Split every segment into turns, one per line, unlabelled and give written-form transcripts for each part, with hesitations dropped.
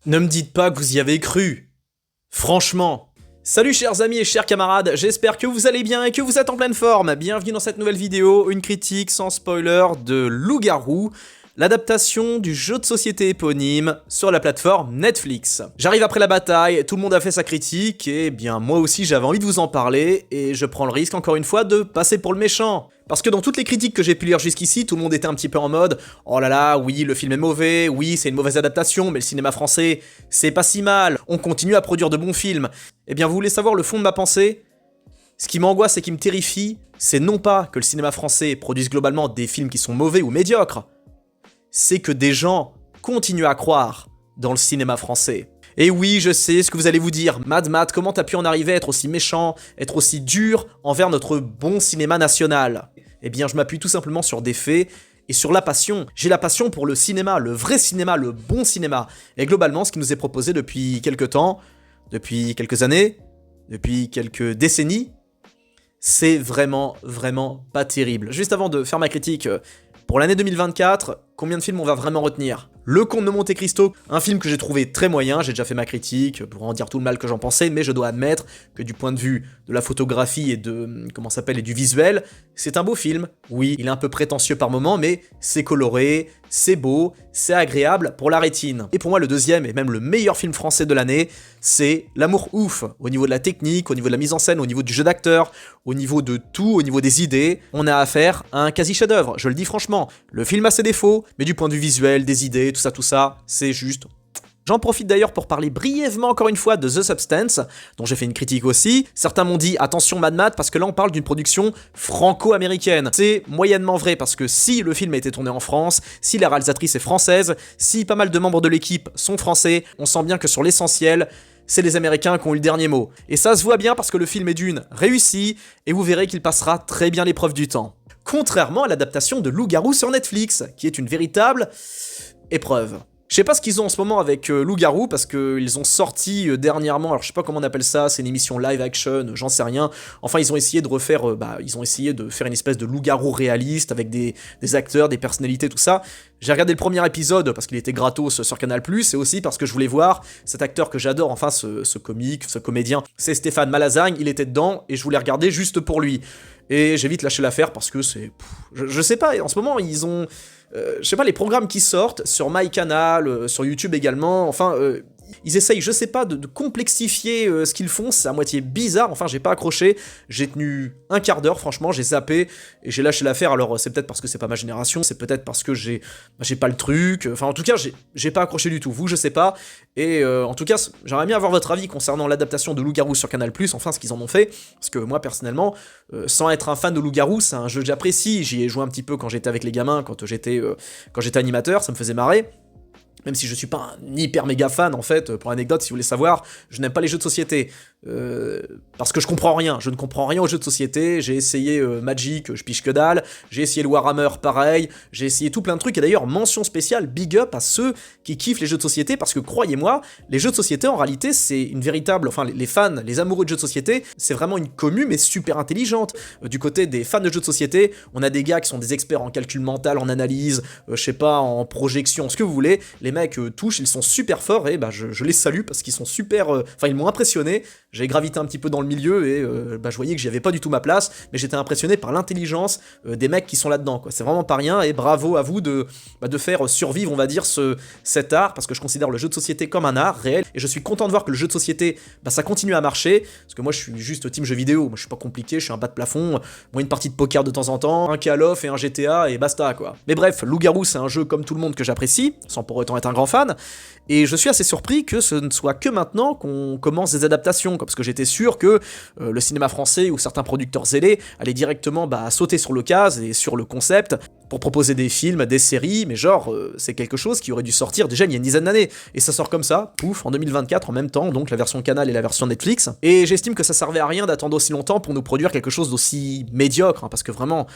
Ne me dites pas que vous y avez cru. Franchement. Salut chers amis et chers camarades, j'espère que vous allez bien et que vous êtes en pleine forme. Bienvenue dans cette nouvelle vidéo, une critique sans spoiler de Loup-Garou, l'adaptation du jeu de société éponyme sur la plateforme Netflix. J'arrive après la bataille, tout le monde a fait sa critique et bien moi aussi j'avais envie de vous en parler et je prends le risque encore une fois de passer pour le méchant. Parce que dans toutes les critiques que j'ai pu lire jusqu'ici, tout le monde était un petit peu en mode « Oh là là, oui, le film est mauvais, oui, c'est une mauvaise adaptation, mais le cinéma français, c'est pas si mal, on continue à produire de bons films. » Eh bien, vous voulez savoir le fond de ma pensée? Ce qui m'angoisse et qui me terrifie, c'est non pas que le cinéma français produise globalement des films qui sont mauvais ou médiocres, c'est que des gens continuent à croire dans le cinéma français. Et oui, je sais ce que vous allez vous dire, Mad, comment t'as pu en arriver à être aussi méchant, être aussi dur envers notre bon cinéma national? Eh bien, je m'appuie tout simplement sur des faits et sur la passion. J'ai la passion pour le cinéma, le vrai cinéma, le bon cinéma. Et globalement, ce qui nous est proposé depuis quelques temps, depuis quelques années, depuis quelques décennies, c'est vraiment pas terrible. Juste avant de faire ma critique, pour l'année 2024, combien de films on va vraiment retenir? Le Comte de Monte Cristo, un film que j'ai trouvé très moyen, j'ai déjà fait ma critique, pour en dire tout le mal que j'en pensais, mais je dois admettre que du point de vue de la photographie et de, et du visuel, c'est un beau film. Oui, il est un peu prétentieux par moments, mais c'est coloré, c'est beau, c'est agréable pour la rétine. Et pour moi, le deuxième, et même le meilleur film français de l'année, c'est L'Amour ouf. Au niveau de la technique, au niveau de la mise en scène, au niveau du jeu d'acteur, au niveau de tout, au niveau des idées, on a affaire à un quasi chef-d'œuvre, je le dis franchement. Le film a ses défauts, mais du point de vue visuel, des idées, tout ça, c'est juste... J'en profite d'ailleurs pour parler brièvement encore une fois de The Substance, dont j'ai fait une critique aussi. Certains m'ont dit attention Mad, parce que là on parle d'une production franco-américaine. C'est moyennement vrai, parce que si le film a été tourné en France, si la réalisatrice est française, si pas mal de membres de l'équipe sont français, on sent bien que sur l'essentiel, c'est les Américains qui ont eu le dernier mot. Et ça se voit bien parce que le film est d'une réussi, et vous verrez qu'il passera très bien l'épreuve du temps. Contrairement à l'adaptation de Loup-Garou sur Netflix, qui est une véritable épreuve. Je sais pas ce qu'ils ont en ce moment avec Loup-Garou, parce qu'ils ont sorti dernièrement, alors je sais pas comment on appelle ça, c'est une émission live action, j'en sais rien. Enfin, ils ont essayé de refaire, ils ont essayé de faire une espèce de Loup-Garou réaliste, avec des acteurs, des personnalités, tout ça. J'ai regardé le premier épisode parce qu'il était gratos sur Canal+, et aussi parce que je voulais voir cet acteur que j'adore, enfin ce comique, ce comédien, c'est Stéphane Malazagne, il était dedans, et je voulais regarder juste pour lui. Et j'ai vite lâché l'affaire parce que c'est... Je sais pas, en ce moment, ils ont... je sais pas, les programmes qui sortent sur MyCanal, sur YouTube également, enfin, ils essayent, je sais pas, de complexifier ce qu'ils font, c'est à moitié bizarre, enfin, j'ai pas accroché, j'ai tenu un quart d'heure, franchement, j'ai zappé, et j'ai lâché l'affaire, alors c'est peut-être parce que c'est pas ma génération, c'est peut-être parce que j'ai pas le truc, enfin, en tout cas, j'ai pas accroché du tout, vous, je sais pas, et en tout cas, j'aimerais bien avoir votre avis concernant l'adaptation de Loup-Garou sur Canal+, enfin, ce qu'ils en ont fait, parce que moi, personnellement, sans être un fan de Loup-Garou, c'est un jeu que j'apprécie, j'y ai joué un petit peu quand j'étais avec les gamins, quand j'étais animateur, ça me faisait marrer. Même si je suis pas un hyper méga fan, en fait, pour anecdote, si vous voulez savoir, je n'aime pas les jeux de société. Parce que je comprends rien, je ne comprends rien aux jeux de société, j'ai essayé Magic, je pige que dalle, j'ai essayé le Warhammer, pareil, j'ai essayé tout plein de trucs, et d'ailleurs, mention spéciale, big up à ceux qui kiffent les jeux de société, parce que croyez-moi, les jeux de société, en réalité, c'est une véritable, enfin, les fans, les amoureux de jeux de société, c'est vraiment une commu, mais super intelligente. Du côté des fans de jeux de société, on a des gars qui sont des experts en calcul mental, en analyse, je sais pas, en projection, ce que vous voulez, les mecs touchent, ils sont super forts, et je les salue, parce qu'ils sont super, enfin, ils m'ont impressionné. J'ai gravité un petit peu dans le milieu et je voyais que j'y avais pas du tout ma place, mais j'étais impressionné par l'intelligence des mecs qui sont là-dedans, quoi. C'est vraiment pas rien, et bravo à vous de faire survivre, on va dire, cet art, parce que je considère le jeu de société comme un art réel, et je suis content de voir que le jeu de société, ça continue à marcher, parce que moi je suis juste team jeu vidéo, moi je suis pas compliqué, je suis un bas de plafond, moi une partie de poker de temps en temps, un Call of et un GTA, et basta, quoi. Mais bref, Loup-Garou, c'est un jeu comme tout le monde que j'apprécie, sans pour autant être un grand fan, et je suis assez surpris que ce ne soit que maintenant qu'on commence des adaptations, parce que j'étais sûr que le cinéma français ou certains producteurs zélés allaient directement sauter sur l'occasion et sur le concept pour proposer des films, des séries, mais genre, c'est quelque chose qui aurait dû sortir déjà il y a une dizaine d'années. Et ça sort comme ça, pouf, en 2024 en même temps, donc la version Canal et la version Netflix. Et j'estime que ça servait à rien d'attendre aussi longtemps pour nous produire quelque chose d'aussi médiocre, parce que vraiment...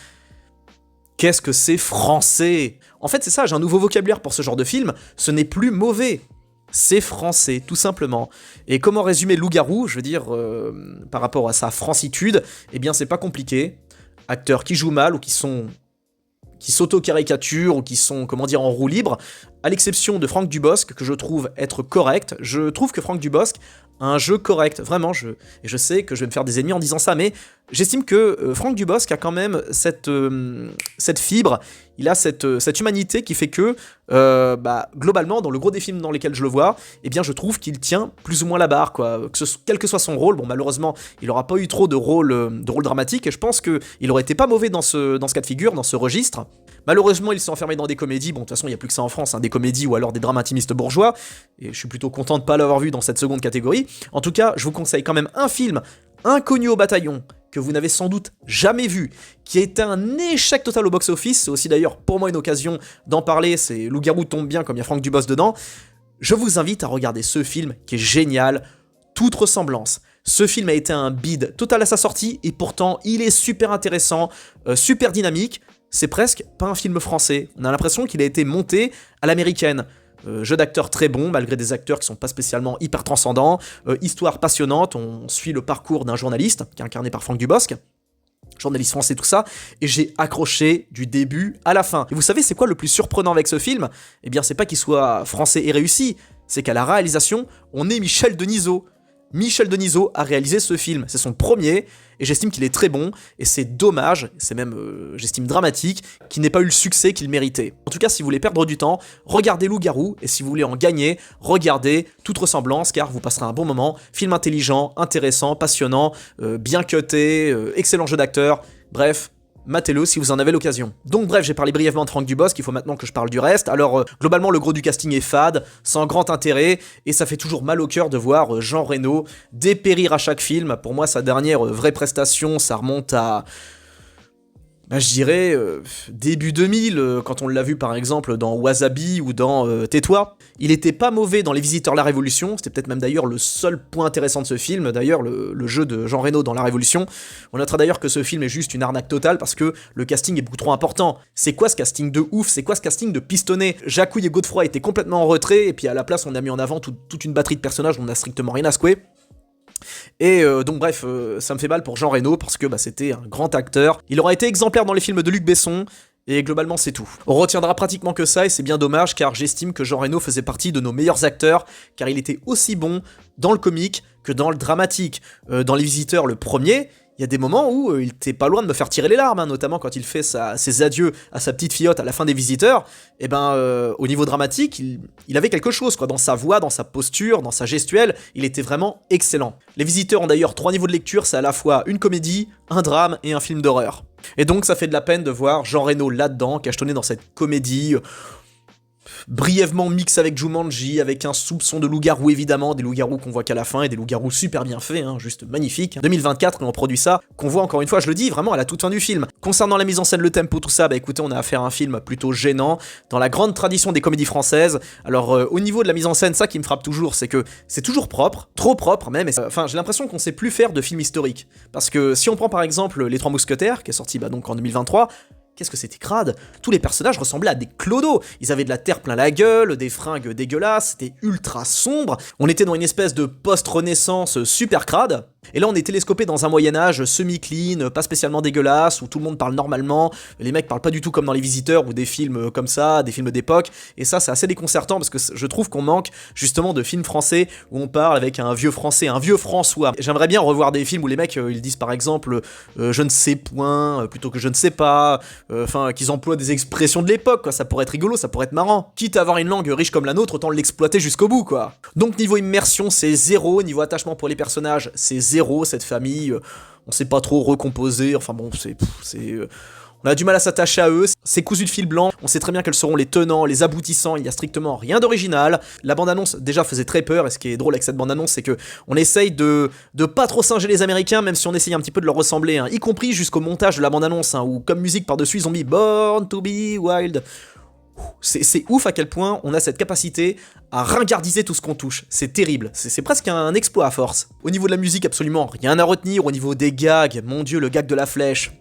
Qu'est-ce que c'est français? En fait, c'est ça, j'ai un nouveau vocabulaire pour ce genre de film, ce n'est plus mauvais. C'est français, tout simplement. Et comment résumer Loup-Garou, je veux dire, par rapport à sa francitude? Eh bien, c'est pas compliqué. Acteurs qui jouent mal ou qui s'auto-caricaturent ou qui sont, comment dire, en roue libre, à l'exception de Franck Dubosc, que je trouve être correct. Je trouve que Franck Dubosc a un jeu correct, vraiment, et je sais que je vais me faire des ennemis en disant ça, mais j'estime que Franck Dubosc a quand même cette fibre, il a cette humanité qui fait que, globalement, dans le gros des films dans lesquels je le vois, eh bien, je trouve qu'il tient plus ou moins la barre, quoi. Quel que soit son rôle, bon, malheureusement, il n'aura pas eu trop de rôle dramatique, et je pense qu'il aurait été pas mauvais dans ce cas de figure, dans ce registre. Malheureusement, il s'est enfermé dans des comédies, bon, de toute façon, il n'y a plus que ça en France, hein, des comédies ou alors des drames intimistes bourgeois, et je suis plutôt content de ne pas l'avoir vu dans cette seconde catégorie. En tout cas, je vous conseille quand même un film, Inconnu au bataillon, que vous n'avez sans doute jamais vu, qui a été un échec total au box-office, c'est aussi d'ailleurs pour moi une occasion d'en parler, c'est Loup-garou tombe bien comme il y a Franck Dubosc dedans. Je vous invite à regarder ce film qui est génial, toute ressemblance. Ce film a été un bide total à sa sortie, et pourtant il est super intéressant, super dynamique. C'est presque pas un film français, on a l'impression qu'il a été monté à l'américaine. Jeu d'acteur très bon, malgré des acteurs qui sont pas spécialement hyper transcendants, histoire passionnante, on suit le parcours d'un journaliste, qui est incarné par Franck Dubosc, journaliste français, tout ça, et j'ai accroché du début à la fin. Et vous savez c'est quoi le plus surprenant avec ce film? Eh bien c'est pas qu'il soit français et réussi, c'est qu'à la réalisation, on est Michel Denisot. Michel Denisot a réalisé ce film, c'est son premier, et j'estime qu'il est très bon, et c'est dommage, c'est même, j'estime dramatique, qu'il n'ait pas eu le succès qu'il méritait. En tout cas, si vous voulez perdre du temps, regardez Loup-garou, et si vous voulez en gagner, regardez Toute ressemblance, car vous passerez un bon moment, film intelligent, intéressant, passionnant, bien cuté, excellent jeu d'acteur, bref, matez-le si vous en avez l'occasion. Donc bref, j'ai parlé brièvement de Franck Dubosc, il faut maintenant que je parle du reste. Alors globalement le gros du casting est fade, sans grand intérêt, et ça fait toujours mal au cœur de voir Jean Reno dépérir à chaque film. Pour moi sa dernière vraie prestation, ça remonte à... je dirais début 2000, quand on l'a vu par exemple dans Wasabi ou dans Tais-toi. Il était pas mauvais dans Les Visiteurs de la Révolution, c'était peut-être même d'ailleurs le seul point intéressant de ce film, d'ailleurs le jeu de Jean Reno dans La Révolution. On notera d'ailleurs que ce film est juste une arnaque totale parce que le casting est beaucoup trop important. C'est quoi ce casting de ouf? C'est quoi ce casting de pistonné? Jacouille et Godefroy étaient complètement en retrait, et puis à la place on a mis en avant toute une batterie de personnages dont on n'a strictement rien à secouer. Et donc bref, ça me fait mal pour Jean Reno parce que c'était un grand acteur. Il aura été exemplaire dans les films de Luc Besson, et globalement c'est tout. On retiendra pratiquement que ça, et c'est bien dommage car j'estime que Jean Reno faisait partie de nos meilleurs acteurs, car il était aussi bon dans le comique que dans le dramatique. Dans Les Visiteurs, le premier, il y a des moments où il était pas loin de me faire tirer les larmes, hein, notamment quand il fait ses adieux à sa petite fillotte à la fin des Visiteurs. Et au niveau dramatique, il avait quelque chose, quoi, dans sa voix, dans sa posture, dans sa gestuelle, il était vraiment excellent. Les Visiteurs ont d'ailleurs 3 niveaux de lecture, c'est à la fois une comédie, un drame et un film d'horreur. Et donc ça fait de la peine de voir Jean Reno là-dedans, cachetonné dans cette comédie... brièvement mix avec Jumanji, avec un soupçon de loup-garou évidemment, des loups-garous qu'on voit qu'à la fin, et des loups-garous super bien faits, hein, juste magnifiques. 2024, et on produit ça, qu'on voit encore une fois, je le dis, vraiment à la toute fin du film. Concernant la mise en scène, le tempo, tout ça, écoutez, on a affaire à un film plutôt gênant, dans la grande tradition des comédies françaises. Alors au niveau de la mise en scène, ça qui me frappe toujours, c'est que c'est toujours propre, trop propre même, j'ai l'impression qu'on sait plus faire de films historiques. Parce que si on prend par exemple Les Trois Mousquetaires, qui est sorti donc en 2023, qu'est-ce que c'était crade? Tous les personnages ressemblaient à des clodos. Ils avaient de la terre plein la gueule, des fringues dégueulasses, c'était ultra sombre. On était dans une espèce de post-renaissance super crade. Et là, on est télescopé dans un Moyen-Âge semi-clean, pas spécialement dégueulasse, où tout le monde parle normalement. Les mecs parlent pas du tout comme dans Les Visiteurs ou des films comme ça, des films d'époque. Et ça, c'est assez déconcertant parce que je trouve qu'on manque justement de films français où on parle avec un vieux français, un vieux François. J'aimerais bien revoir des films où les mecs, ils disent par exemple je ne sais point plutôt que je ne sais pas. Qu'ils emploient des expressions de l'époque, quoi. Ça pourrait être rigolo, ça pourrait être marrant. Quitte à avoir une langue riche comme la nôtre, autant l'exploiter jusqu'au bout, quoi. Donc niveau immersion, c'est 0, niveau attachement pour les personnages, c'est 0, cette famille, on sait pas trop recomposer, enfin bon, on a du mal à s'attacher à eux, c'est cousu de fil blanc, on sait très bien quels seront les tenants, les aboutissants, il y a strictement rien d'original. La bande-annonce déjà faisait très peur, et ce qui est drôle avec cette bande-annonce, c'est que on essaye de pas trop singer les Américains, même si on essaye un petit peu de leur ressembler, hein, y compris jusqu'au montage de la bande-annonce, hein, où comme musique par-dessus, ils ont mis Born to be Wild. C'est ouf à quel point on a cette capacité à ringardiser tout ce qu'on touche, c'est terrible, c'est presque un exploit à force. Au niveau de la musique, absolument rien à retenir, au niveau des gags, mon dieu, le gag de la flèche...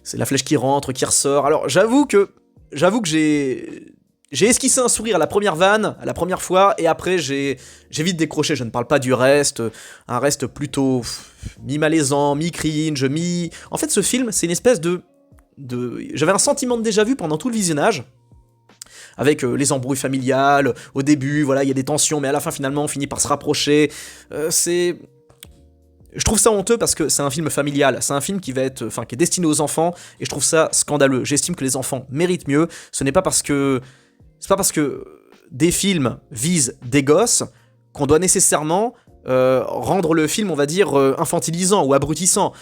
C'est la flèche qui rentre, qui ressort. Alors j'avoue que j'ai esquissé un sourire à la première vanne, à la première fois, et après j'ai vite décroché. Je ne parle pas du reste, un reste plutôt mi-malaisant, mi-cringe, mi... En fait ce film, c'est une espèce de... J'avais un sentiment de déjà-vu pendant tout le visionnage. avec les embrouilles familiales, au début, voilà, il y a des tensions, mais à la fin, finalement, on finit par se rapprocher. Je trouve ça honteux parce que c'est un film familial, c'est un film qui est destiné aux enfants, et je trouve ça scandaleux. J'estime que les enfants méritent mieux. C'est pas parce que des films visent des gosses qu'on doit nécessairement rendre le film, on va dire, infantilisant ou abrutissant.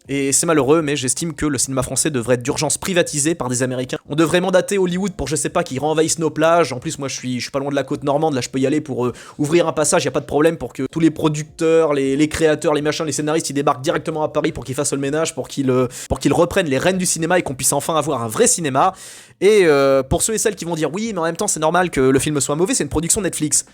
Et c'est malheureux, mais j'estime que le cinéma français devrait être d'urgence privatisé par des Américains. On devrait mandater Hollywood pour, je sais pas, qu'ils renvahissent nos plages. En plus, moi, je suis pas loin de la côte normande, là, je peux y aller pour ouvrir un passage, y a pas de problème, pour que tous les producteurs, les créateurs, les machins, les scénaristes, ils débarquent directement à Paris pour qu'ils fassent le ménage, pour qu'ils reprennent les rênes du cinéma et qu'on puisse enfin avoir un vrai cinéma. Et pour ceux et celles qui vont dire, oui, mais en même temps, c'est normal que le film soit mauvais, c'est une production Netflix.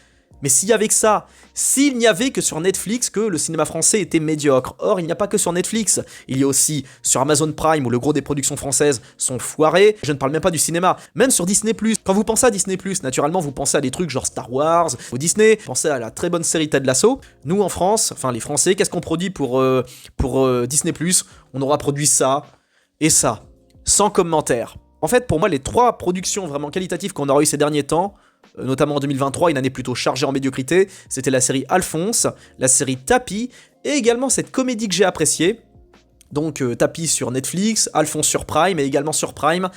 Mais s'il n'y avait que sur Netflix que le cinéma français était médiocre. Or, il n'y a pas que sur Netflix. Il y a aussi sur Amazon Prime où le gros des productions françaises sont foirées. Je ne parle même pas du cinéma. Même sur Disney+. Quand vous pensez à Disney+, naturellement, vous pensez à des trucs genre Star Wars ou Disney. Vous pensez à la très bonne série Ted Lasso. Nous, en France, enfin les Français, qu'est-ce qu'on produit pour Disney+? On aura produit ça et ça. Sans commentaire. En fait, pour moi, les 3 productions vraiment qualitatives qu'on aura eu ces derniers temps, notamment en 2023, une année plutôt chargée en médiocrité, c'était la série Alphonse, la série Tapi, et également cette comédie que j'ai appréciée, donc Tapi sur Netflix, Alphonse sur Prime, et également sur Prime,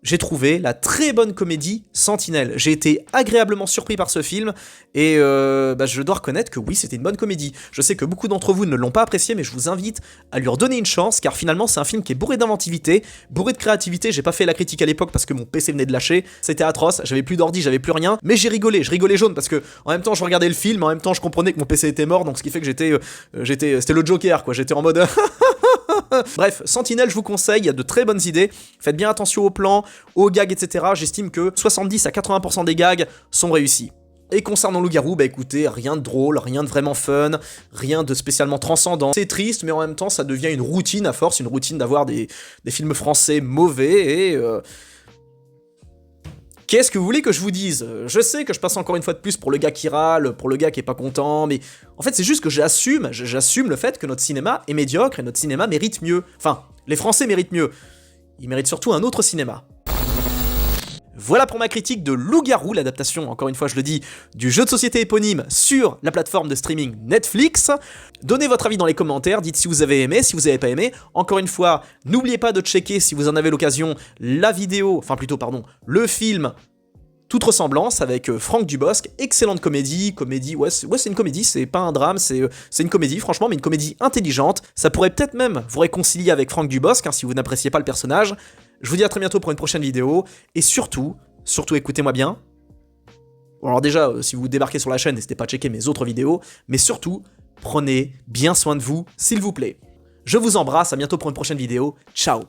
j'ai trouvé la très bonne comédie Sentinelle. J'ai été agréablement surpris par ce film, et je dois reconnaître que oui, c'était une bonne comédie. Je sais que beaucoup d'entre vous ne l'ont pas apprécié, mais je vous invite à lui redonner une chance, car finalement c'est un film qui est bourré d'inventivité, bourré de créativité. J'ai pas fait la critique à l'époque parce que mon PC venait de lâcher, c'était atroce, j'avais plus d'ordi, j'avais plus rien, mais je rigolais jaune, parce que en même temps je regardais le film, en même temps je comprenais que mon PC était mort, donc ce qui fait que c'était le Joker, quoi, j'étais en mode... Bref, Sentinelle, je vous conseille, il y a de très bonnes idées. Faites bien attention aux plans, aux gags, etc. J'estime que 70 à 80% des gags sont réussis. Et concernant Loup-Garou, écoutez, rien de drôle, rien de vraiment fun, rien de spécialement transcendant. C'est triste, mais en même temps, ça devient une routine à force, une routine d'avoir des films français mauvais, et... Qu'est-ce que vous voulez que je vous dise? Je sais que je passe encore une fois de plus pour le gars qui râle, pour le gars qui est pas content, mais en fait c'est juste que j'assume le fait que notre cinéma est médiocre et notre cinéma mérite mieux. Enfin, les Français méritent mieux. Ils méritent surtout un autre cinéma. Voilà pour ma critique de Loup-Garou, l'adaptation, encore une fois je le dis, du jeu de société éponyme sur la plateforme de streaming Netflix. Donnez votre avis dans les commentaires, dites si vous avez aimé, si vous n'avez pas aimé. Encore une fois, n'oubliez pas de checker, si vous en avez l'occasion, le film Toute ressemblance avec Franck Dubosc, excellente comédie, c'est une comédie, c'est pas un drame, c'est une comédie, franchement, mais une comédie intelligente. Ça pourrait peut-être même vous réconcilier avec Franck Dubosc, si vous n'appréciez pas le personnage. Je vous dis à très bientôt pour une prochaine vidéo, et surtout écoutez-moi bien. Bon, alors déjà, si vous débarquez sur la chaîne, n'hésitez pas à checker mes autres vidéos, mais surtout, prenez bien soin de vous, s'il vous plaît. Je vous embrasse, à bientôt pour une prochaine vidéo, ciao.